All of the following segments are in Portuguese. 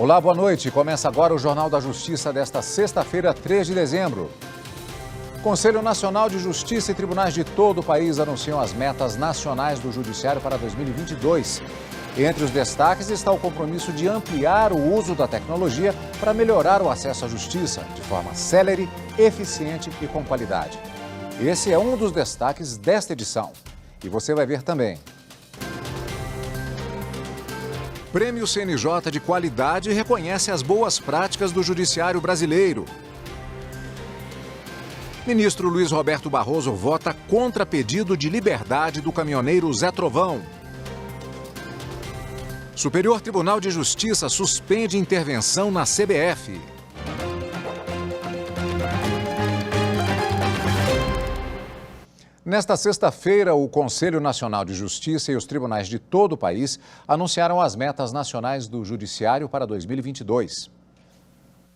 Olá, boa noite. Começa agora o Jornal da Justiça desta sexta-feira, 3 de dezembro. Conselho Nacional de Justiça e tribunais de todo o país anunciam as metas nacionais do Judiciário para 2022. Entre os destaques está o compromisso de ampliar o uso da tecnologia para melhorar o acesso à justiça de forma célere, eficiente e com qualidade. Esse é um dos destaques desta edição. E você vai ver também. Prêmio CNJ de Qualidade reconhece as boas práticas do Judiciário brasileiro. Ministro Luiz Roberto Barroso vota contra pedido de liberdade do caminhoneiro Zé Trovão. Superior Tribunal de Justiça suspende intervenção na CBF. Nesta sexta-feira, o Conselho Nacional de Justiça e os tribunais de todo o país anunciaram as metas nacionais do Judiciário para 2022.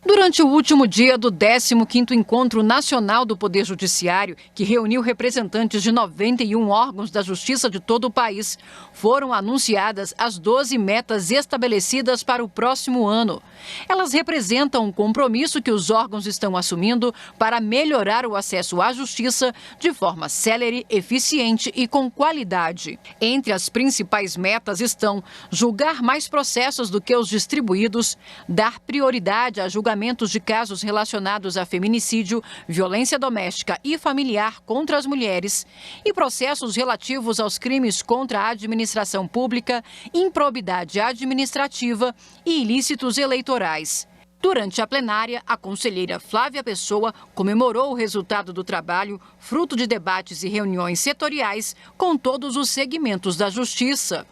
Durante o último dia do 15º Encontro Nacional do Poder Judiciário, que reuniu representantes de 91 órgãos da Justiça de todo o país, foram anunciadas as 12 metas estabelecidas para o próximo ano. Elas representam um compromisso que os órgãos estão assumindo para melhorar o acesso à justiça de forma célere, eficiente e com qualidade. Entre as principais metas estão julgar mais processos do que os distribuídos, dar prioridade a julgamentos de casos relacionados a feminicídio, violência doméstica e familiar contra as mulheres e processos relativos aos crimes contra a administração pública, improbidade administrativa e ilícitos eleitorais. Durante a plenária, a conselheira Flávia Pessoa comemorou o resultado do trabalho, fruto de debates e reuniões setoriais com todos os segmentos da Justiça.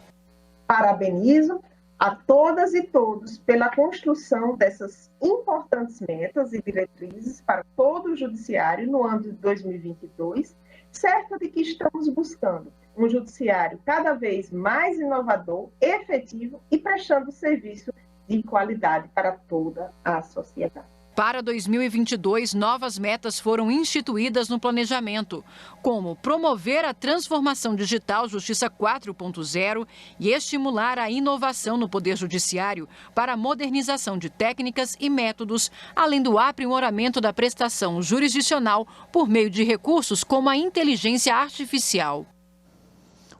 Parabenizo a todas e todos pela construção dessas importantes metas e diretrizes para todo o Judiciário no ano de 2022, certo de que estamos buscando um Judiciário cada vez mais inovador, efetivo e prestando serviço de qualidade para toda a sociedade. Para 2022, novas metas foram instituídas no planejamento, como promover a transformação digital Justiça 4.0 e estimular a inovação no Poder Judiciário para a modernização de técnicas e métodos, além do aprimoramento da prestação jurisdicional por meio de recursos como a inteligência artificial.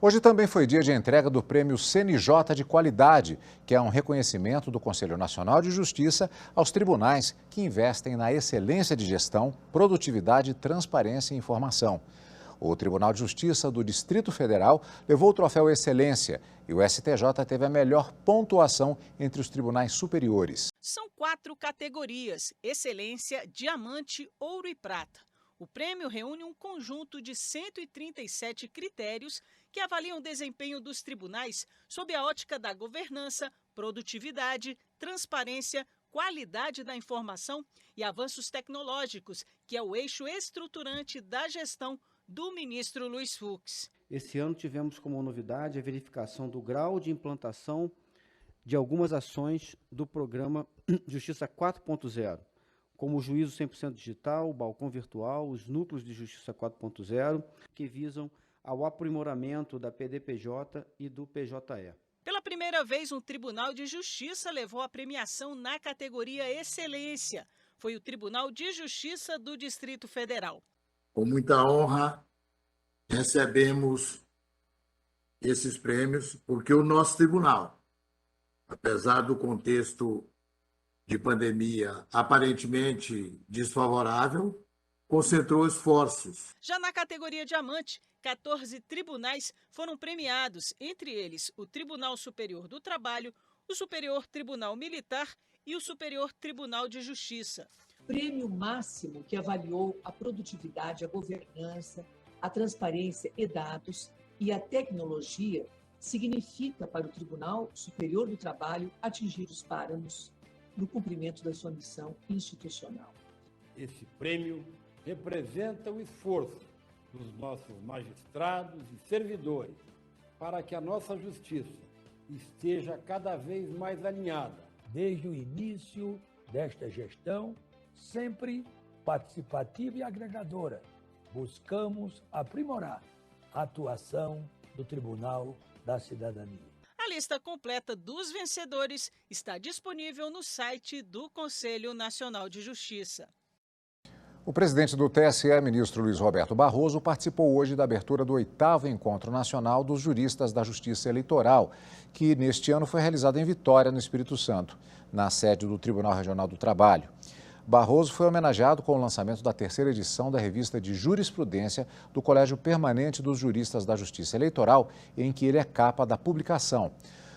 Hoje também foi dia de entrega do Prêmio CNJ de Qualidade, que é um reconhecimento do Conselho Nacional de Justiça aos tribunais que investem na excelência de gestão, produtividade, transparência e informação. O Tribunal de Justiça do Distrito Federal levou o troféu Excelência e o STJ teve a melhor pontuação entre os tribunais superiores. São 4 categorias: Excelência, Diamante, Ouro e Prata. O prêmio reúne um conjunto de 137 critérios que avaliam o desempenho dos tribunais sob a ótica da governança, produtividade, transparência, qualidade da informação e avanços tecnológicos, que é o eixo estruturante da gestão do ministro Luiz Fux. Esse ano tivemos como novidade a verificação do grau de implantação de algumas ações do programa Justiça 4.0. como o Juízo 100% Digital, o Balcão Virtual, os Núcleos de Justiça 4.0, que visam ao aprimoramento da PDPJ e do PJE. Pela primeira vez, um Tribunal de Justiça levou a premiação na categoria Excelência. Foi o Tribunal de Justiça do Distrito Federal. Com muita honra, recebemos esses prêmios, porque o nosso tribunal, apesar do contexto de pandemia aparentemente desfavorável, concentrou esforços. Já na categoria Diamante, 14 tribunais foram premiados, entre eles o Tribunal Superior do Trabalho, o Superior Tribunal Militar e o Superior Tribunal de Justiça. Prêmio máximo que avaliou a produtividade, a governança, a transparência e dados e a tecnologia significa para o Tribunal Superior do Trabalho atingir os parâmetros no cumprimento da sua missão institucional. Esse prêmio representa o esforço dos nossos magistrados e servidores para que a nossa justiça esteja cada vez mais alinhada. Desde o início desta gestão, sempre participativa e agregadora, buscamos aprimorar a atuação do Tribunal da Cidadania. A lista completa dos vencedores está disponível no site do Conselho Nacional de Justiça. O presidente do TSE, ministro Luiz Roberto Barroso, participou hoje da abertura do 8º Encontro Nacional dos Juristas da Justiça Eleitoral, que neste ano foi realizado em Vitória, no Espírito Santo, na sede do Tribunal Regional do Trabalho. Barroso foi homenageado com o lançamento da 3ª edição da revista de jurisprudência do Colégio Permanente dos Juristas da Justiça Eleitoral, em que ele é capa da publicação.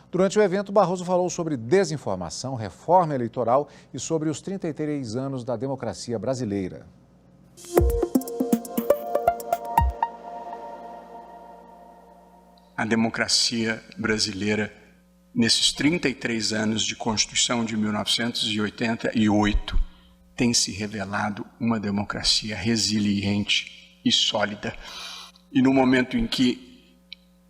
Durante o evento, Barroso falou sobre desinformação, reforma eleitoral e sobre os 33 anos da democracia brasileira. A democracia brasileira, nesses 33 anos de Constituição de 1988, tem se revelado uma democracia resiliente e sólida. E no momento em que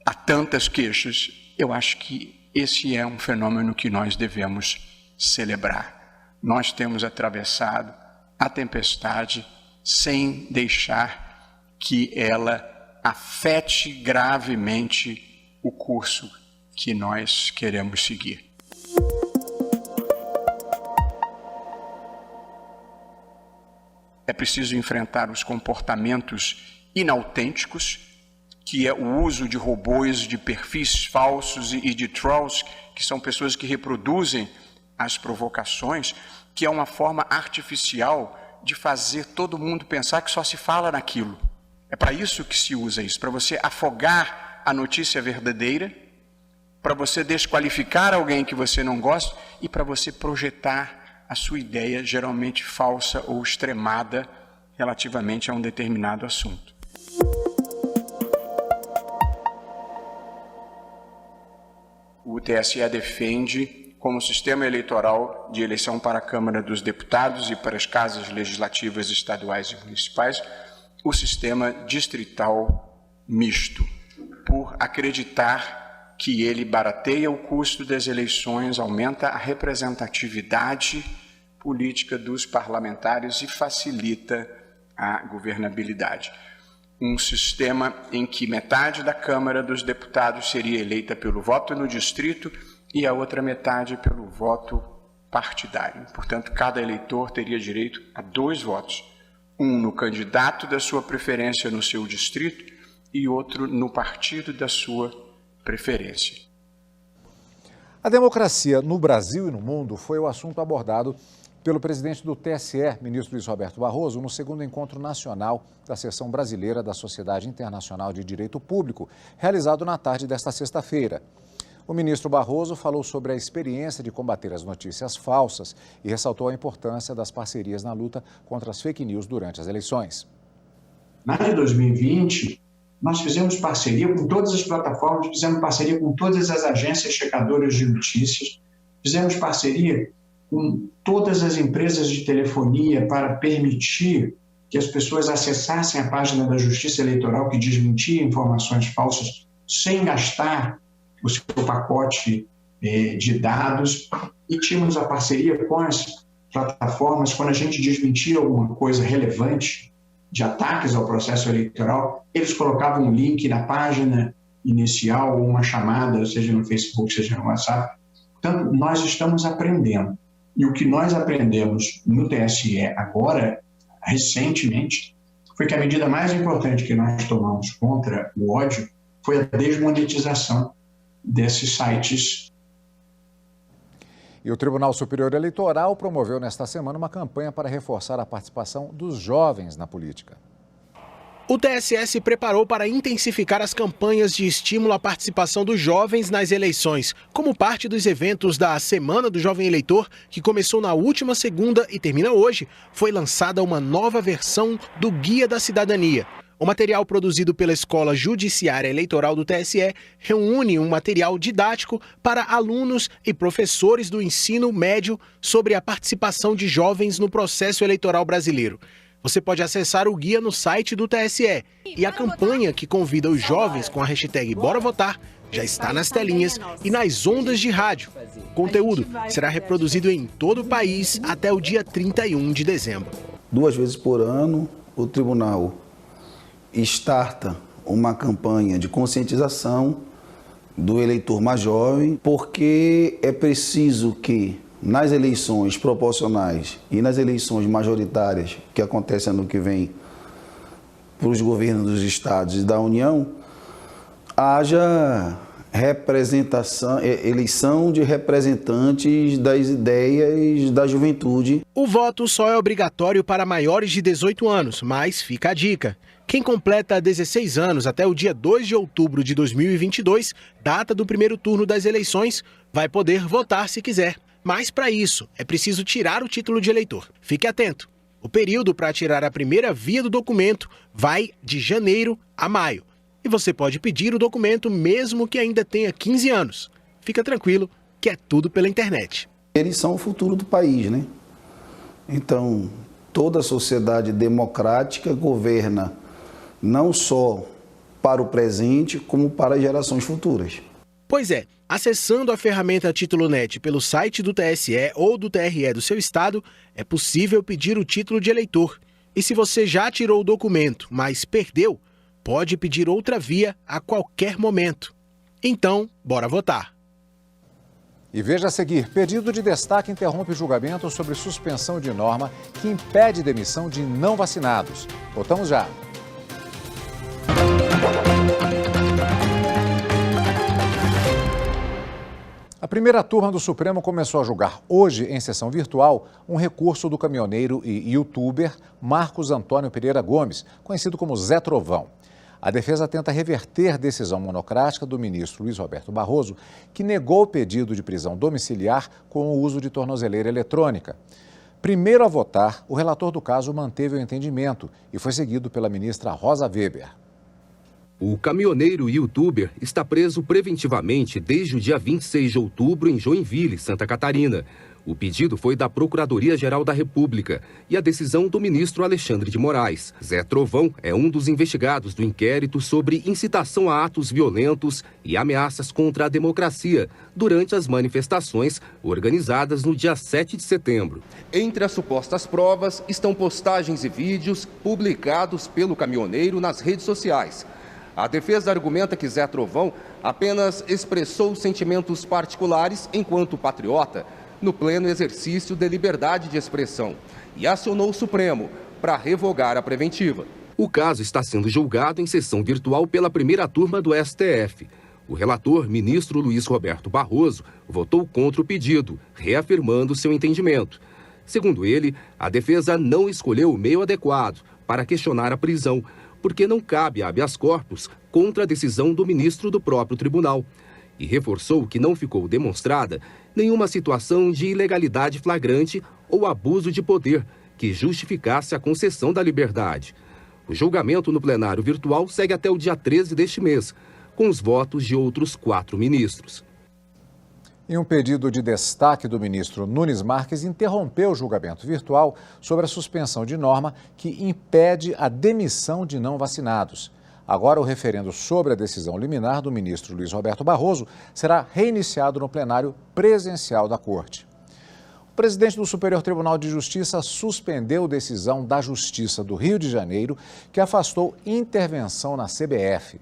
há tantas queixas, eu acho que esse é um fenômeno que nós devemos celebrar. Nós temos atravessado a tempestade sem deixar que ela afete gravemente o curso que nós queremos seguir. É preciso enfrentar os comportamentos inautênticos, que é o uso de robôs, de perfis falsos e de trolls, que são pessoas que reproduzem as provocações, que é uma forma artificial de fazer todo mundo pensar que só se fala naquilo. É para isso que se usa isso, para você afogar a notícia verdadeira, para você desqualificar alguém que você não gosta e para você projetar a sua ideia, geralmente falsa ou extremada, relativamente a um determinado assunto. O TSE defende, como sistema eleitoral de eleição para a Câmara dos Deputados e para as casas legislativas estaduais e municipais, o sistema distrital misto, por acreditar que ele barateia o custo das eleições, aumenta a representatividade política dos parlamentares e facilita a governabilidade. Um sistema em que metade da Câmara dos Deputados seria eleita pelo voto no distrito e a outra metade pelo voto partidário. Portanto, cada eleitor teria direito a 2 votos, um no candidato da sua preferência no seu distrito e outro no partido da sua preferência. A democracia no Brasil e no mundo foi o assunto abordado pelo presidente do TSE, ministro Luiz Roberto Barroso, no 2º Encontro Nacional da Seção Brasileira da Sociedade Internacional de Direito Público, realizado na tarde desta sexta-feira. O ministro Barroso falou sobre a experiência de combater as notícias falsas e ressaltou a importância das parcerias na luta contra as fake news durante as eleições. Na de 2020, nós fizemos parceria com todas as plataformas, fizemos parceria com todas as agências checadoras de notícias, fizemos parceria com todas as empresas de telefonia para permitir que as pessoas acessassem a página da Justiça Eleitoral que desmentia informações falsas sem gastar o seu pacote de dados, e tínhamos a parceria com as plataformas quando a gente desmentia alguma coisa relevante de ataques ao processo eleitoral, eles colocavam um link na página inicial ou uma chamada, seja no Facebook, seja no WhatsApp. Portanto, nós estamos aprendendo. E o que nós aprendemos no TSE agora, recentemente, foi que a medida mais importante que nós tomamos contra o ódio foi a desmonetização desses sites. E o Tribunal Superior Eleitoral promoveu nesta semana uma campanha para reforçar a participação dos jovens na política. O TSE se preparou para intensificar as campanhas de estímulo à participação dos jovens nas eleições, como parte dos eventos da Semana do Jovem Eleitor, que começou na última segunda e termina hoje. Foi lançada uma nova versão do Guia da Cidadania. O material produzido pela Escola Judiciária Eleitoral do TSE reúne um material didático para alunos e professores do ensino médio sobre a participação de jovens no processo eleitoral brasileiro. Você pode acessar o guia no site do TSE. E a campanha que convida os jovens com a hashtag Bora Votar já está nas telinhas e nas ondas de rádio. O conteúdo será reproduzido em todo o país até o dia 31 de dezembro. 2 vezes por ano, o tribunal starta uma campanha de conscientização do eleitor mais jovem, porque é preciso que nas eleições proporcionais e nas eleições majoritárias, que acontecem ano que vem, para os governos dos estados e da União, haja representação, eleição de representantes das ideias da juventude. O voto só é obrigatório para maiores de 18 anos, mas fica a dica. Quem completa 16 anos até o dia 2 de outubro de 2022, data do primeiro turno das eleições, vai poder votar se quiser. Mas para isso, é preciso tirar o título de eleitor. Fique atento. O período para tirar a primeira via do documento vai de janeiro a maio. E você pode pedir o documento mesmo que ainda tenha 15 anos. Fica tranquilo que é tudo pela internet. Eles são o futuro do país, né? Então, toda a sociedade democrática governa não só para o presente, como para as gerações futuras. Pois é, acessando a ferramenta Título Net pelo site do TSE ou do TRE do seu estado, é possível pedir o título de eleitor. E se você já tirou o documento, mas perdeu, pode pedir outra via a qualquer momento. Então, bora votar. E veja a seguir, pedido de destaque interrompe julgamento sobre suspensão de norma que impede demissão de não vacinados. Votamos já. A primeira turma do Supremo começou a julgar hoje, em sessão virtual, um recurso do caminhoneiro e youtuber Marcos Antônio Pereira Gomes, conhecido como Zé Trovão. A defesa tenta reverter decisão monocrática do ministro Luiz Roberto Barroso, que negou o pedido de prisão domiciliar com o uso de tornozeleira eletrônica. Primeiro a votar, o relator do caso manteve o entendimento e foi seguido pela ministra Rosa Weber. O caminhoneiro e youtuber está preso preventivamente desde o dia 26 de outubro em Joinville, Santa Catarina. O pedido foi da Procuradoria-Geral da República e a decisão do ministro Alexandre de Moraes. Zé Trovão é um dos investigados do inquérito sobre incitação a atos violentos e ameaças contra a democracia durante as manifestações organizadas no dia 7 de setembro. Entre as supostas provas estão postagens e vídeos publicados pelo caminhoneiro nas redes sociais. A defesa argumenta que Zé Trovão apenas expressou sentimentos particulares enquanto patriota no pleno exercício da liberdade de expressão e acionou o Supremo para revogar a preventiva. O caso está sendo julgado em sessão virtual pela primeira turma do STF. O relator, ministro Luiz Roberto Barroso, votou contra o pedido, reafirmando seu entendimento. Segundo ele, a defesa não escolheu o meio adequado para questionar a prisão, porque não cabe habeas corpus contra a decisão do ministro do próprio tribunal. E reforçou que não ficou demonstrada nenhuma situação de ilegalidade flagrante ou abuso de poder que justificasse a concessão da liberdade. O julgamento no plenário virtual segue até o dia 13 deste mês, com os votos de outros 4 ministros. E um pedido de destaque do ministro Nunes Marques interrompeu o julgamento virtual sobre a suspensão de norma que impede a demissão de não vacinados. Agora, o referendo sobre a decisão liminar do ministro Luiz Roberto Barroso será reiniciado no plenário presencial da Corte. O presidente do Superior Tribunal de Justiça suspendeu decisão da Justiça do Rio de Janeiro que afastou intervenção na CBF.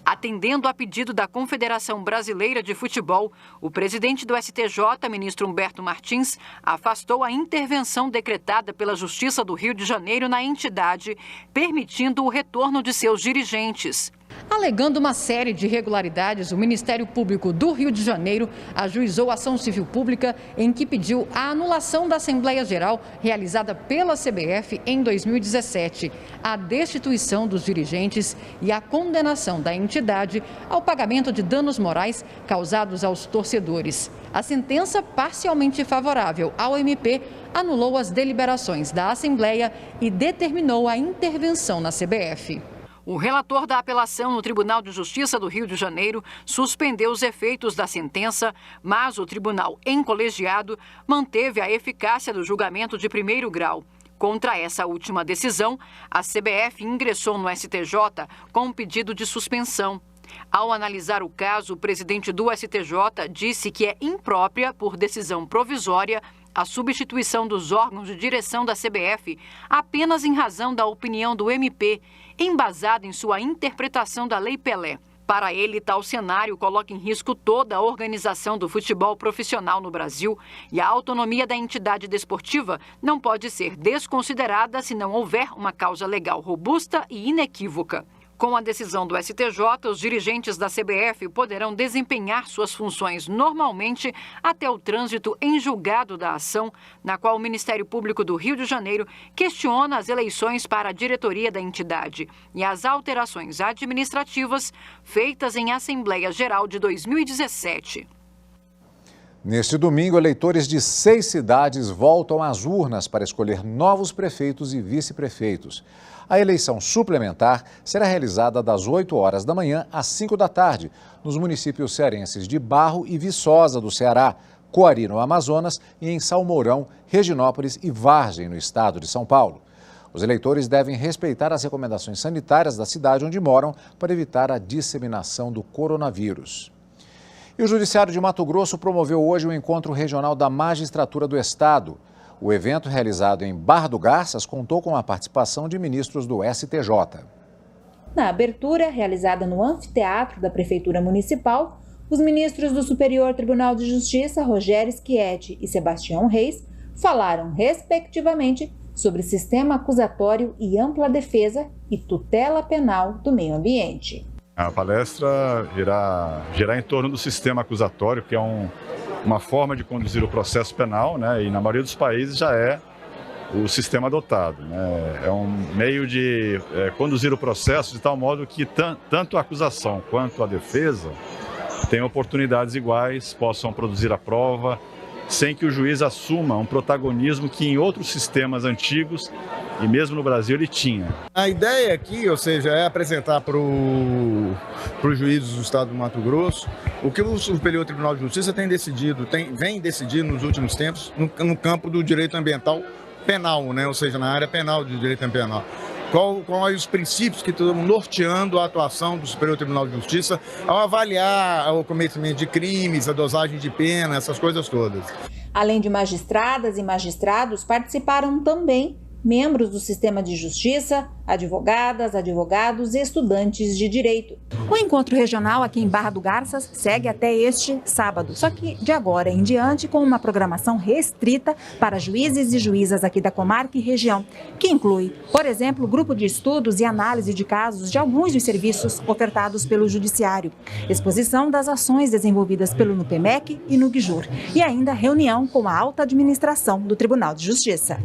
Atendendo a pedido da Confederação Brasileira de Futebol, o presidente do STJ, ministro Humberto Martins, afastou a intervenção decretada pela Justiça do Rio de Janeiro na entidade, permitindo o retorno de seus dirigentes. Alegando uma série de irregularidades, o Ministério Público do Rio de Janeiro ajuizou ação civil pública em que pediu a anulação da Assembleia Geral realizada pela CBF em 2017, a destituição dos dirigentes e a condenação da entidade ao pagamento de danos morais causados aos torcedores. A sentença parcialmente favorável ao MP anulou as deliberações da Assembleia e determinou a intervenção na CBF. O relator da apelação no Tribunal de Justiça do Rio de Janeiro suspendeu os efeitos da sentença, mas o tribunal, em colegiado, manteve a eficácia do julgamento de primeiro grau. Contra essa última decisão, a CBF ingressou no STJ com um pedido de suspensão. Ao analisar o caso, o presidente do STJ disse que é imprópria, por decisão provisória, a substituição dos órgãos de direção da CBF apenas em razão da opinião do MP, embasada em sua interpretação da Lei Pelé. Para ele, tal cenário coloca em risco toda a organização do futebol profissional no Brasil e a autonomia da entidade desportiva não pode ser desconsiderada se não houver uma causa legal robusta e inequívoca. Com a decisão do STJ, os dirigentes da CBF poderão desempenhar suas funções normalmente até o trânsito em julgado da ação, na qual o Ministério Público do Rio de Janeiro questiona as eleições para a diretoria da entidade e as alterações administrativas feitas em Assembleia Geral de 2017. Neste domingo, eleitores de 6 cidades voltam às urnas para escolher novos prefeitos e vice-prefeitos. A eleição suplementar será realizada das 8 horas da manhã às 5 da tarde, nos municípios cearenses de Barro e Viçosa, do Ceará, Coari, no Amazonas, e em Salmourão, Reginópolis e Vargem, no estado de São Paulo. Os eleitores devem respeitar as recomendações sanitárias da cidade onde moram para evitar a disseminação do coronavírus. E o Judiciário de Mato Grosso promoveu hoje o encontro regional da Magistratura do Estado. O evento, realizado em Barra do Garças, contou com a participação de ministros do STJ. Na abertura, realizada no anfiteatro da Prefeitura Municipal, os ministros do Superior Tribunal de Justiça, Rogério Schietti e Sebastião Reis, falaram, respectivamente, sobre sistema acusatório e ampla defesa e tutela penal do meio ambiente. A palestra irá girar em torno do sistema acusatório, que é uma forma de conduzir o processo penal, né? E na maioria dos países já é o sistema adotado, né? É um meio de conduzir o processo de tal modo que tanto a acusação quanto a defesa tenham oportunidades iguais, possam produzir a prova, sem que o juiz assuma um protagonismo que em outros sistemas antigos e mesmo no Brasil ele tinha. A ideia aqui, ou seja, é apresentar para os juízes do Estado do Mato Grosso o que o Superior Tribunal de Justiça vem decidindo nos últimos tempos no campo do direito ambiental penal, né? Ou seja, na área penal do direito penal. Quais os princípios que estão norteando a atuação do Superior Tribunal de Justiça ao avaliar o cometimento de crimes, a dosagem de pena, essas coisas todas. Além de magistradas e magistrados, participaram também membros do sistema de justiça, advogadas, advogados e estudantes de direito. O encontro regional aqui em Barra do Garças segue até este sábado, só que de agora em diante com uma programação restrita para juízes e juízas aqui da comarca e região, que inclui, por exemplo, grupo de estudos e análise de casos de alguns dos serviços ofertados pelo Judiciário, exposição das ações desenvolvidas pelo NUPEMEC e no GJUR, e ainda reunião com a alta administração do Tribunal de Justiça.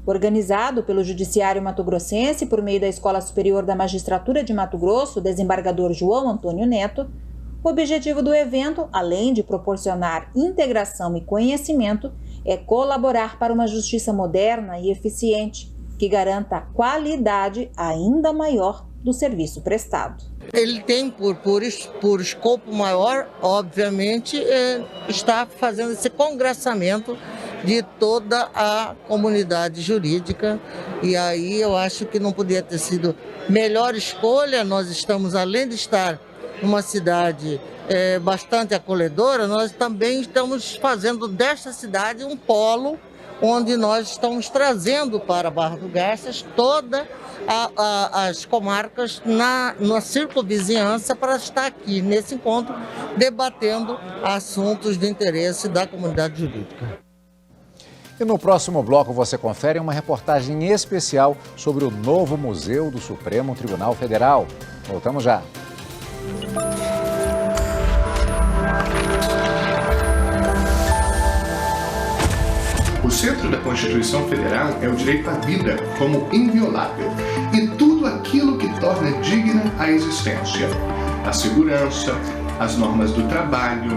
Organizado pelo Judiciário Mato-Grossense por meio da Escola Superior da Magistratura de Mato Grosso, desembargador João Antônio Neto, o objetivo do evento, além de proporcionar integração e conhecimento, é colaborar para uma justiça moderna e eficiente, que garanta qualidade ainda maior do serviço prestado. Ele tem por escopo maior, obviamente, está fazendo esse congressamento de toda a comunidade jurídica, e aí eu acho que não podia ter sido melhor escolha. Nós estamos, além de estar numa cidade bastante acolhedora, nós também estamos fazendo desta cidade um polo onde nós estamos trazendo para Barra do Garças todas as comarcas na circunvizinhança para estar aqui nesse encontro debatendo assuntos de interesse da comunidade jurídica. E no próximo bloco você confere uma reportagem especial sobre o novo Museu do Supremo Tribunal Federal. Voltamos já. O centro da Constituição Federal é o direito à vida como inviolável e tudo aquilo que torna digna a existência. A segurança, as normas do trabalho,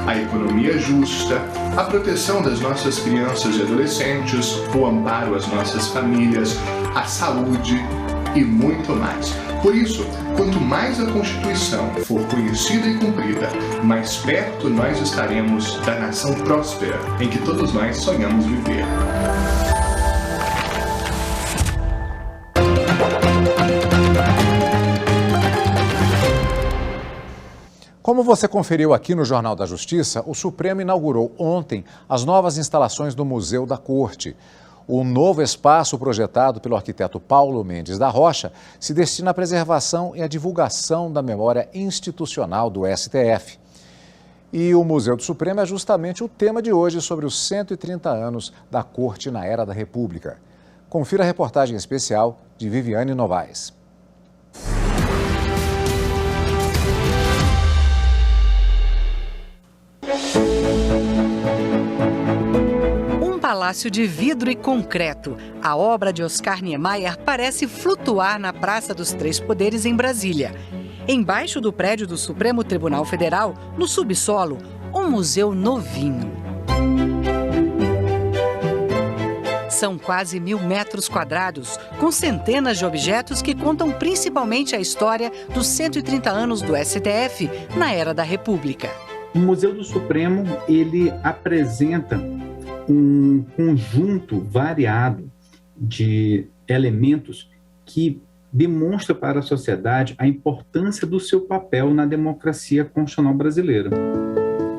a economia justa, a proteção das nossas crianças e adolescentes, o amparo às nossas famílias, a saúde e muito mais. Por isso, quanto mais a Constituição for conhecida e cumprida, mais perto nós estaremos da nação próspera em que todos nós sonhamos viver. Como você conferiu aqui no Jornal da Justiça, o Supremo inaugurou ontem as novas instalações do Museu da Corte. O novo espaço projetado pelo arquiteto Paulo Mendes da Rocha se destina à preservação e à divulgação da memória institucional do STF. E o Museu do Supremo é justamente o tema de hoje sobre os 130 anos da Corte na Era da República. Confira a reportagem especial de Viviane Novaes. Palácio de vidro e concreto. A obra de Oscar Niemeyer parece flutuar na Praça dos Três Poderes, em Brasília. Embaixo do prédio do Supremo Tribunal Federal, no subsolo, um museu novinho. São quase 1.000 metros quadrados, com centenas de objetos que contam principalmente a história dos 130 anos do STF na Era da República. O Museu do Supremo, ele apresenta um conjunto variado de elementos que demonstra para a sociedade a importância do seu papel na democracia constitucional brasileira.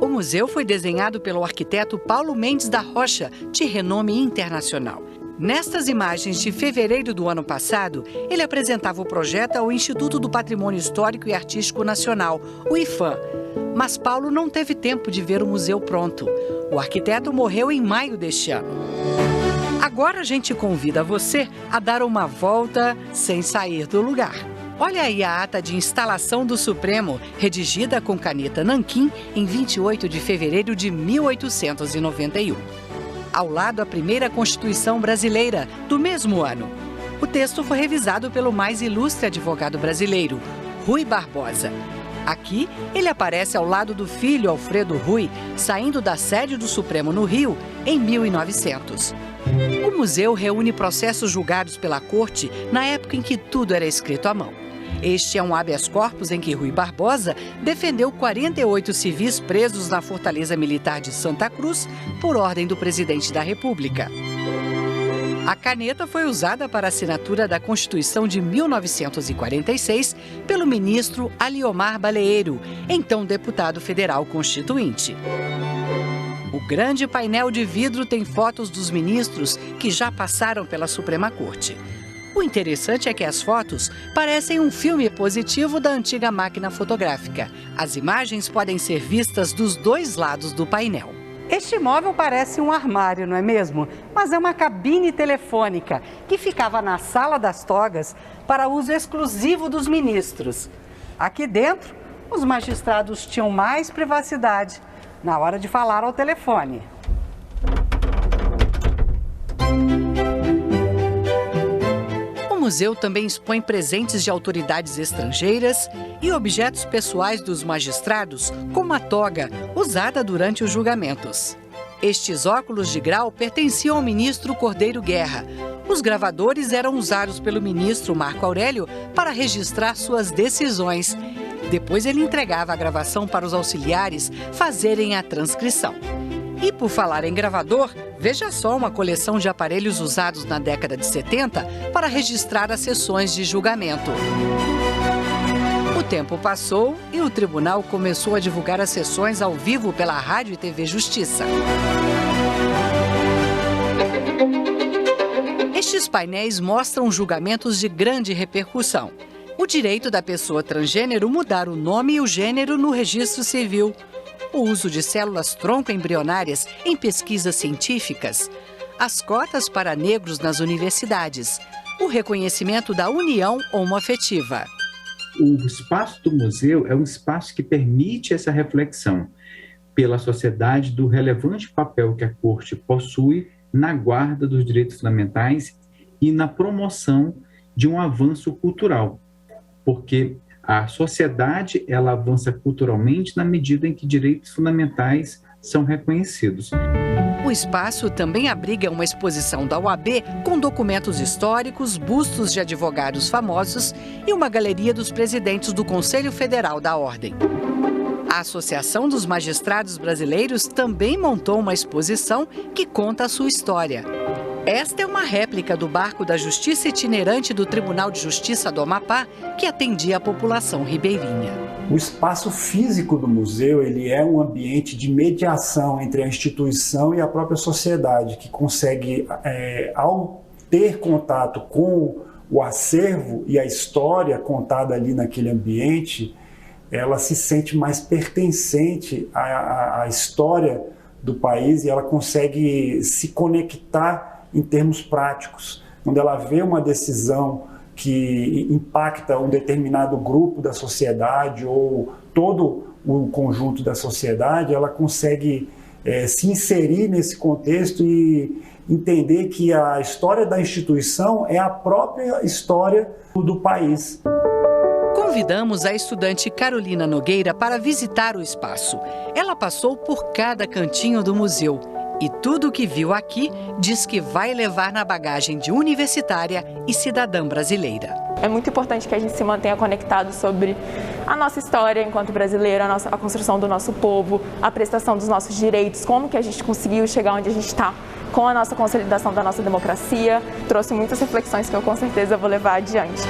O museu foi desenhado pelo arquiteto Paulo Mendes da Rocha, de renome internacional. Nestas imagens de fevereiro do ano passado, ele apresentava o projeto ao Instituto do Patrimônio Histórico e Artístico Nacional, o IPHAN. Mas Paulo não teve tempo de ver o museu pronto. O arquiteto morreu em maio deste ano. Agora a gente convida você a dar uma volta sem sair do lugar. Olha aí a ata de instalação do Supremo, redigida com caneta nanquim em 28 de fevereiro de 1891. Ao lado, a primeira Constituição brasileira, do mesmo ano. O texto foi revisado pelo mais ilustre advogado brasileiro, Rui Barbosa. Aqui, ele aparece ao lado do filho Alfredo Rui, saindo da sede do Supremo no Rio, em 1900. O museu reúne processos julgados pela Corte na época em que tudo era escrito à mão. Este é um habeas corpus em que Rui Barbosa defendeu 48 civis presos na Fortaleza Militar de Santa Cruz por ordem do presidente da República. A caneta foi usada para a assinatura da Constituição de 1946 pelo ministro Aliomar Baleiro, então deputado federal constituinte. O grande painel de vidro tem fotos dos ministros que já passaram pela Suprema Corte. O interessante é que as fotos parecem um filme positivo da antiga máquina fotográfica. As imagens podem ser vistas dos dois lados do painel. Este móvel parece um armário, não é mesmo? Mas é uma cabine telefônica que ficava na Sala das Togas para uso exclusivo dos ministros. Aqui dentro, os magistrados tinham mais privacidade na hora de falar ao telefone. O museu também expõe presentes de autoridades estrangeiras e objetos pessoais dos magistrados, como a toga, usada durante os julgamentos. Estes óculos de grau pertenciam ao ministro Cordeiro Guerra. Os gravadores eram usados pelo ministro Marco Aurélio para registrar suas decisões. Depois ele entregava a gravação para os auxiliares fazerem a transcrição. E por falar em gravador, veja só uma coleção de aparelhos usados na década de 70 para registrar as sessões de julgamento. O tempo passou e o tribunal começou a divulgar as sessões ao vivo pela Rádio e TV Justiça. Estes painéis mostram julgamentos de grande repercussão. O direito da pessoa transgênero mudar o nome e o gênero no registro civil. O uso de células tronco-embrionárias em pesquisas científicas, as cotas para negros nas universidades, o reconhecimento da união homoafetiva. O espaço do museu é um espaço que permite essa reflexão pela sociedade do relevante papel que a Corte possui na guarda dos direitos fundamentais e na promoção de um avanço cultural, porque a sociedade ela avança culturalmente na medida em que direitos fundamentais são reconhecidos. O espaço também abriga uma exposição da OAB com documentos históricos, bustos de advogados famosos e uma galeria dos presidentes do Conselho Federal da Ordem. A Associação dos Magistrados Brasileiros também montou uma exposição que conta a sua história. Esta é uma réplica do barco da Justiça Itinerante do Tribunal de Justiça do Amapá, que atendia a população ribeirinha. O espaço físico do museu, ele é um ambiente de mediação entre a instituição e a própria sociedade, que consegue, ao ter contato com o acervo e a história contada ali naquele ambiente, ela se sente mais pertencente à história do país e ela consegue se conectar em termos práticos. Quando ela vê uma decisão que impacta um determinado grupo da sociedade ou todo o conjunto da sociedade, ela consegue se inserir nesse contexto e entender que a história da instituição é a própria história do país. Convidamos a estudante Carolina Nogueira para visitar o espaço. Ela passou por cada cantinho do museu e tudo o que viu aqui diz que vai levar na bagagem de universitária e cidadã brasileira. É muito importante que a gente se mantenha conectado sobre a nossa história enquanto brasileiro, a construção do nosso povo, a prestação dos nossos direitos, como que a gente conseguiu chegar onde a gente está com a nossa consolidação da nossa democracia. Trouxe muitas reflexões que eu com certeza vou levar adiante.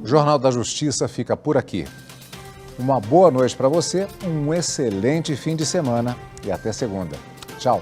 O Jornal da Justiça fica por aqui. Uma boa noite para você, um excelente fim de semana e até segunda. Tchau.